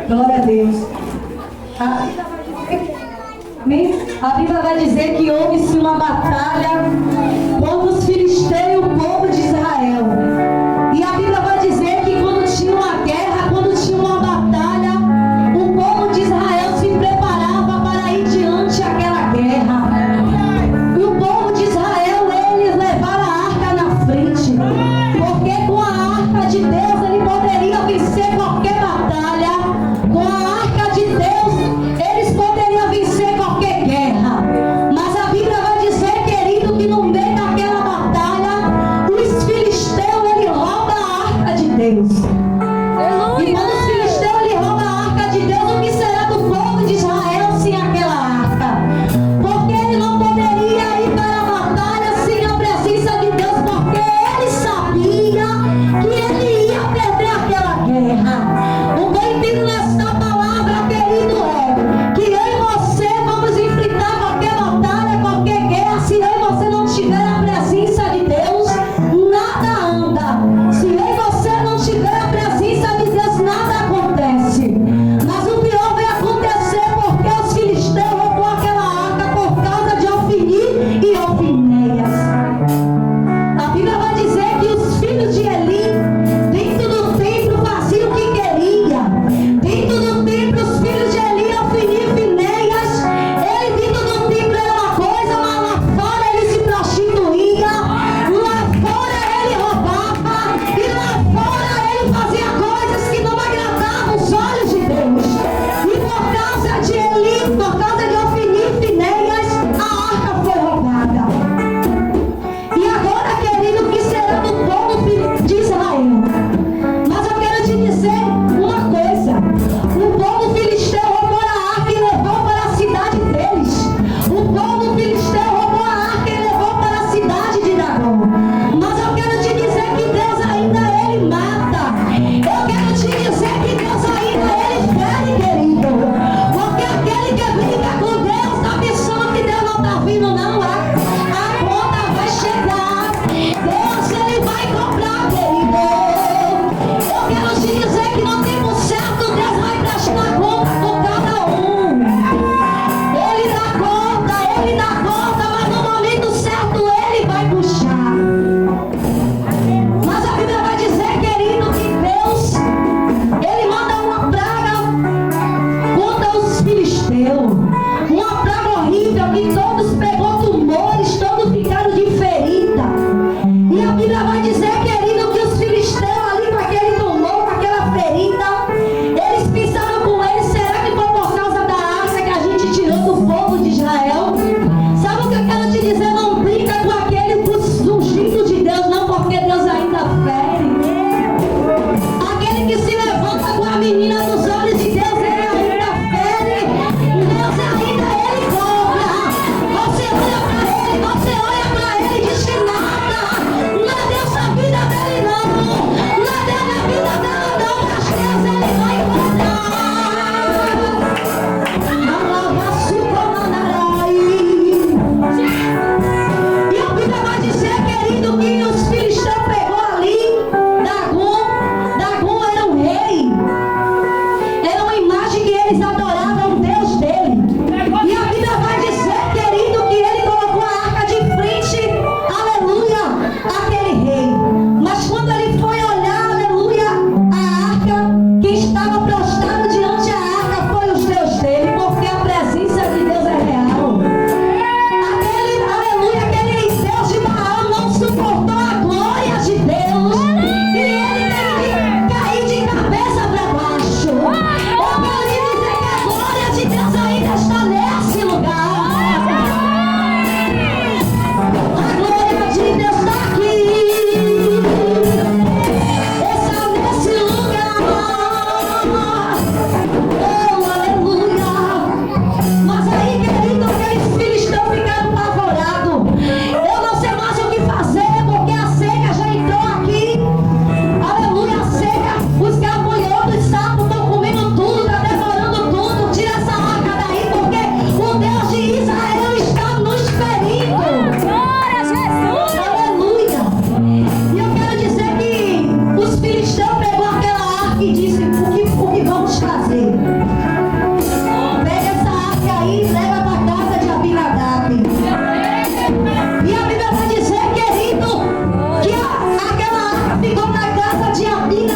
Glória a Deus. A Bíblia vai dizer que houve-se uma batalha contra os filisteus e o povo de Israel. E a Bíblia vai dizer que quando tinha uma guerra, quando tinha uma batalha, o povo de Israel se preparava para ir diante daquela guerra. E o povo de Israel, eles levaram a arca na frente, porque com a arca de Deus ele poderia vencer qualquer batalha. Com a arca de Deus eles poderiam vencer qualquer guerra. Mas a Bíblia vai dizer, querido, que no meio da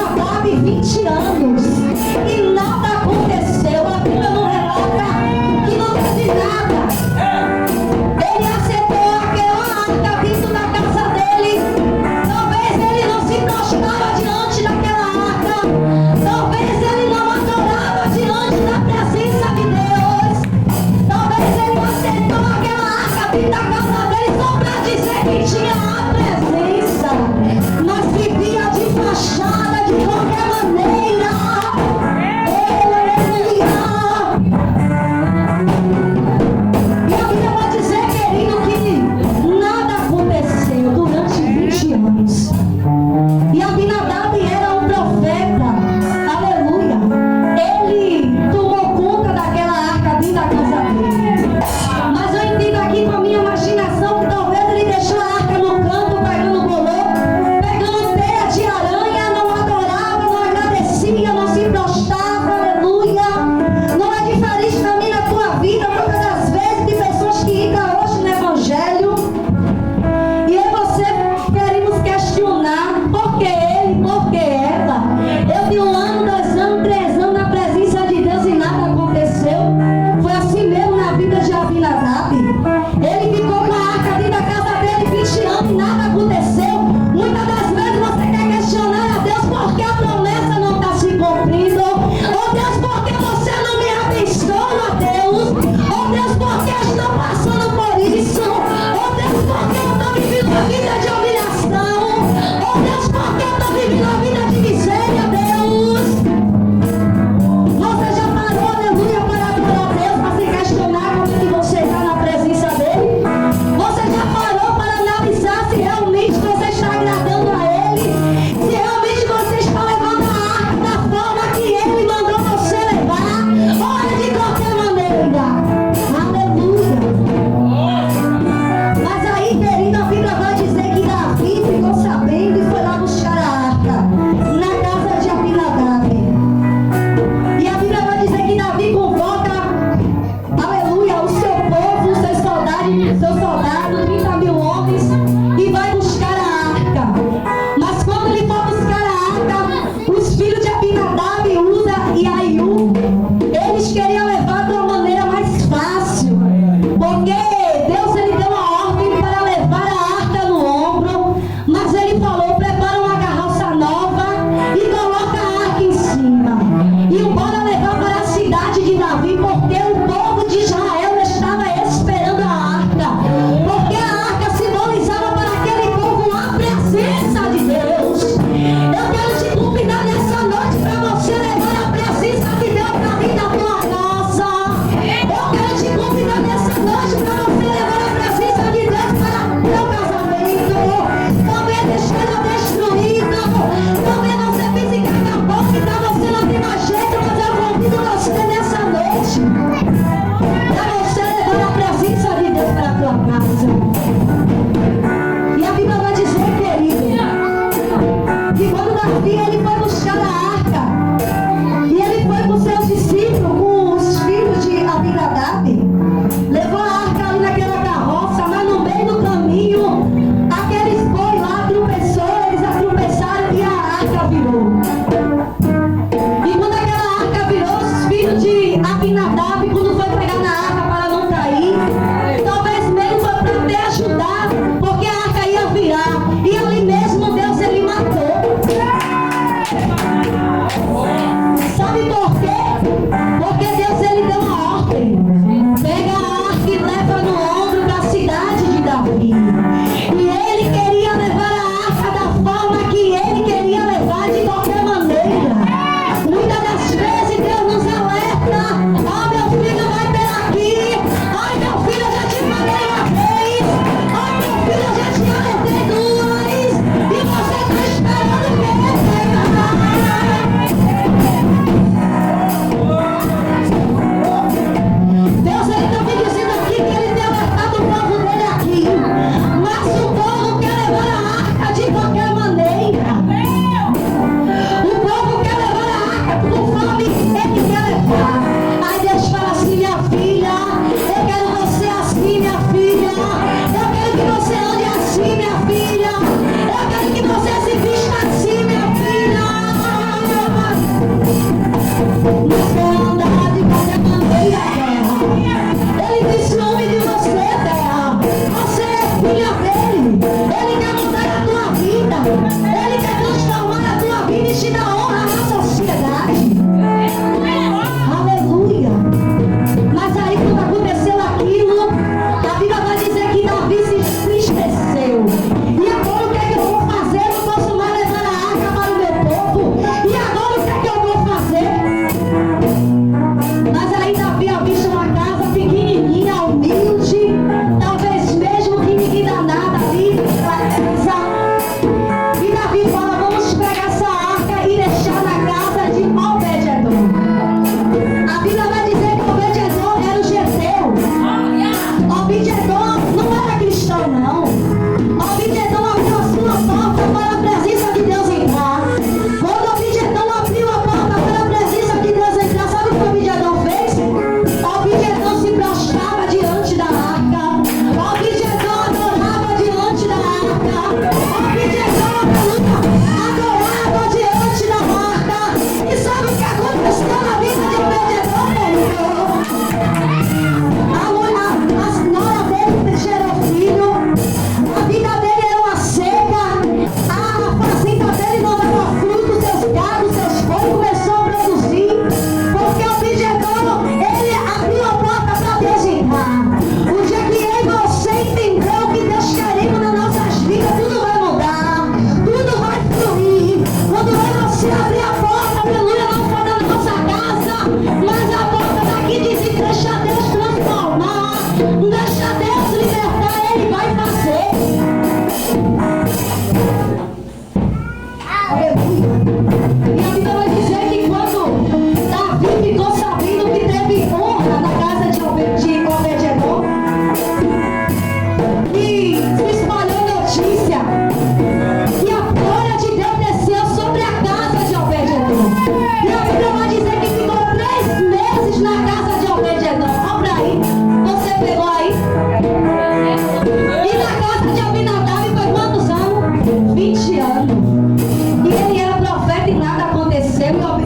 Abinadab 20 anos e nada aconteceu. A Bíblia não relata que não teve nada. Ele aceitou aquela arca dentro da casa dele. Talvez ele não se prostrava diante daquela arca. Talvez ele não adorava diante da presença de Deus. Talvez ele aceitou aquela arca dentro da casa dele só para dizer que tinha a presença, mas vivia de fachada de qualquer maneira. Aleluia! E a Bíblia vai dizer, querido, que nada aconteceu durante 20 anos. E Abinadab era um profeta. Aleluia! Ele tomou conta daquela arca dentro da casa dele. Mas eu entendo aqui com a minha imaginação que talvez ele deixou a arca no canto, pegando bolor, pegando teia de aranha, não adorava, não agradecia, não se prostrava. Aleluia! Não é diferente na minha, na tua vida, muitas das vezes, de pessoas que entram hoje no Evangelho. E aí você queremos questionar por que ele, por que ela. Eu vi 1 ano, 2 anos, 3 anos na presença de Deus e nada aconteceu. Foi assim mesmo na vida de Abinadab. Ele ficou com a arca dentro da casa dele 20 anos e nada aconteceu. Muitas das vezes você quer questionar a Deus por que a promessa não está se cumprindo. Oh Deus, por que você não me abençoa, Deus? Oh Deus, por que eu estou passando por isso? Oh Deus, por que eu estou vivendo uma vida de humilhação? Oh Deus, por que eu estou vivendo uma vida de miséria, Deus? Você já parou, aleluia, para adorar a Deus, para se questionar como que você está na presença dele? Você já parou para analisar se realmente você está agradando a ele? Se realmente você está levando a arca da forma que ele mandou você levar? Ou é de qualquer maneira? Aleluia! Mas aí, querido, a Bíblia vai dizer que Davi ficou sabendo e foi lá buscar a arca na casa de Abinadab. E a Bíblia vai dizer que Davi convoca, aleluia, o seu povo, os seus soldados, 30 mil homens, e vai buscar a arca. Mas quando ele for buscar a arca, os filhos de Abinadab, Uza e Aiú, eles queriam levar de uma maneira mais fácil, porque Deus ele deu uma ordem para levar a arca no ombro, mas ele falou: prepara uma carroça nova e coloca a arca em cima e bora levar para a cidade de Davi, porque o povo de Israel estava esperando a arca, porque a arca simbolizava para aquele povo a presença de Deus. Eu quero te convidar nessa noite para você levar a presença de Deus para dentro da tua casa. Eu quero te convidar nessa noite para você levar a presença de Deus para o teu casamento. Talvez esteja destruído, talvez você pense que acabou, que você não tem mais jeito, mas eu convido você nessa noite para você levar a presença de Deus para a tua casa. E a Bíblia vai dizer, querido, que quando Davi ele foi buscar a arca, e ele foi com seus discípulos, com os filhos de Abinadab, levou a arca ali naquela carroça, mas no meio do caminho, aqueles boi lá tropeçou, eles tropeçaram e a arca virou. E quando aquela arca virou, os filhos de Abinadab, quando foi pegar na arca para não cair, talvez mesmo foi para te ajudar, porque a arca ia virar, e ali mesmo Deus ele matou. Sabe por quê? Porque Deus ele deu uma ordem: pega a arca e leva no ombro para a cidade de Davi. E ele queria levar a arca da forma que ele queria levar, de qualquer maneira. Muitas das vezes Deus nos alerta: ó meu filho, vai pela aqui. Ai meu filho, eu já te falei uma vez. Ai meu filho, eu já te alertei 2. E você está esperando o quê?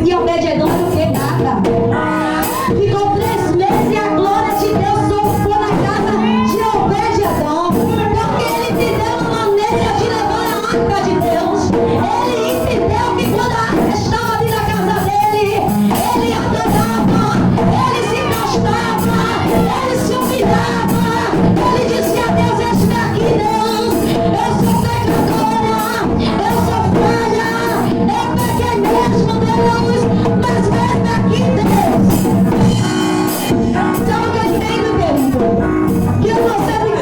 e Obed-Edom era o que? Nada. Ficou 3 meses e a glória de Deus sofreu na casa de Obed-Edom. Porque ele entendeu a maneira de levar a arca de Deus. Ele entendeu que quando a arca estava ali na casa dele, ele adorava, ele se prostrava, ele se humilhava. Ele dizia a Deus: eis-me aqui, Deus. Eu sou pecadora, eu sou falha, eu pequei mesmo, Deus, mas vem aqui, Deus. Sabe o que eu entendo, querido? Que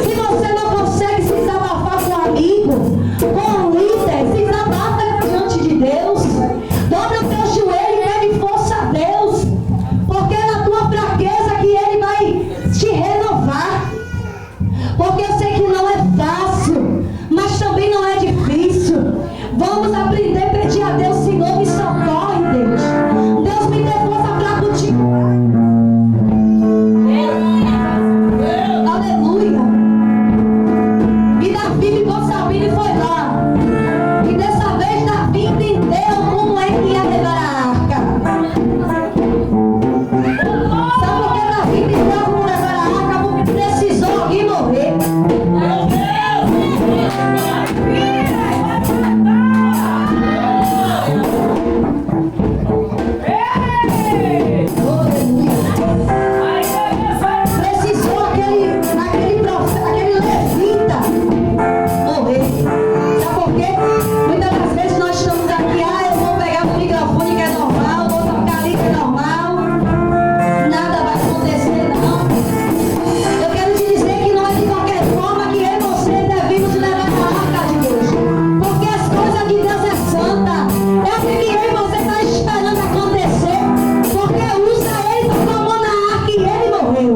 se você não consegue se desabafar com um amigo, com um líder, se desabafa diante de Deus. Dobra o teu joelho e pede força a Deus. Porque é na tua fraqueza que Ele vai te renovar. Porque eu sei que não é fácil, mas também não é difícil. Vamos aprender a pedir a Deus: Senhor, me socorre, Deus. Deus, me dê força para continuar. Aleluia. E Davi ficou sabendo e foi lá. E dessa vez Davi entendeu como é que ia levar a arca. Sabe por que Davi entendeu como levar a arca? Porque precisou alguém morrer. Precisou aquele levita morrer. Sabe por quê? Muitas das vezes nós estamos aqui: eu vou pegar o microfone que é normal, vou tocar ali que é normal, nada vai acontecer não. Eu quero te dizer que não é de qualquer forma que eu e você devemos levar a arca de Deus. Porque as coisas de Deus é santa. É o que eu e você está esperando acontecer. Porque usa ele, tocou a mão na arca e ele morreu.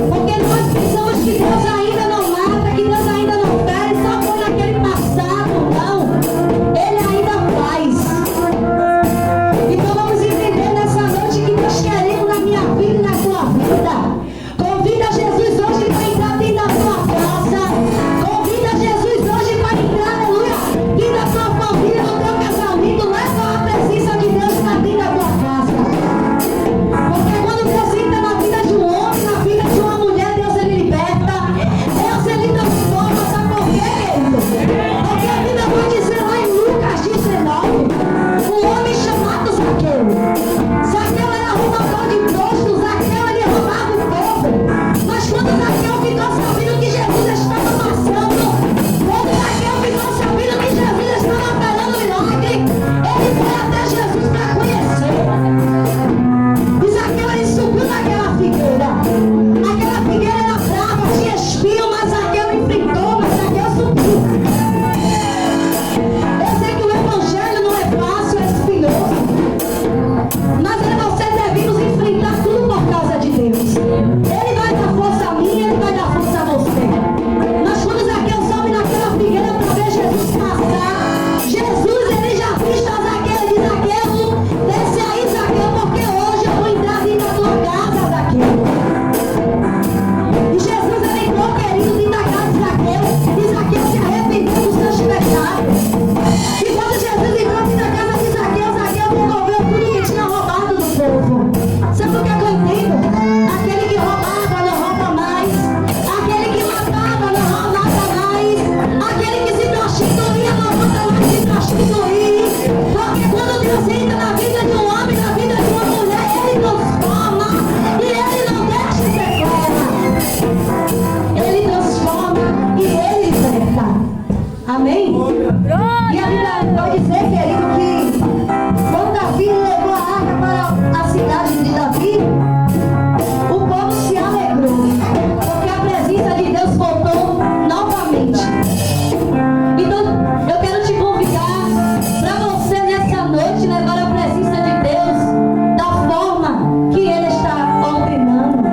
Porque nós pensamos que Deus ainda não mata, que Deus ainda não fere, só foi naquele passado. Não, Ele ainda faz. Então vamos entender nessa noite que Deus quer ir na minha vida e na tua vida. Convida Jesus hoje para entrar dentro da tua casa. Convida Jesus hoje para entrar, aleluia, dentro da tua família, no teu casamento. Leva a presença de Deus para dentro da tua casa. Porque quando Deus entra na vida de um homem, na vida de uma mulher, Deus ele liberta, Deus ele transforma. Sabe por quê, querido? Porque a Bíblia vai dizer lá em Lucas 19, um homem chamado Zaqueu. Zaqueu era roubador de impostos, Zaqueu ele roubava o povo. Mas quando Zaqueu ficou sabendo que Jesus estava passando, quando Zaqueu ficou sabendo que Jesus estava operando milagre, ele foi até Jesus para conhecer. E Zaqueu ele subiu naquela figueira. Aquela figueira era brava, tinha espinho, mas Zaqueu enfrentou, mas Zaqueu subiu. Eu sei que o evangelho não é fácil, é espinhoso. Mas eu e você devemos enfrentar tudo por causa de Deus. Ele vai dar força a mim, ele vai dar força a você. Mas quando Zaqueu sobe naquela figueira para ver Jesus passar, Jesus ele já visto a Zaqueu e diz: Zaqueu, desce aí, Zaqueu, porque hoje eu vou entrar dentro da tua casa, Zaqueu. E Jesus ele entrou, querido, dentro da casa de Zaqueu, e Zaqueu se arrependeu dos seus pecados. E quando Jesus entrou dentro da casa de Zaqueu, Zaqueu devolveu tudo que tinha roubado do povo. Sabe o que eu entendo? Aquele que roubava não rouba mais. Aquele que matava não mata mais. Aquele que se prostituía não volta mais se prostituir. Porque quando Deus entra na vida de um homem, na vida de uma mulher, Ele transforma. E Ele não deixa sequela. Ele transforma e Ele liberta. Amém? E a Bíblia vai dizer, querido, que quando Davi levou a arca para a cidade de Davi, o povo se alegrou, porque a presença de Deus voltou novamente. Então, eu quero te convidar para você nessa noite levar a presença de Deus da forma que Ele está ordenando.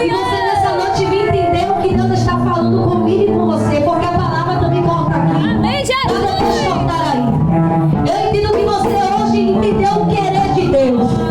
E você nessa noite vir entender o que Deus está falando comigo e com você, porque a palavra também corta aqui. Amém, Jesus. Pode cortar aí. Eu entendo que você hoje entendeu o querer de Deus.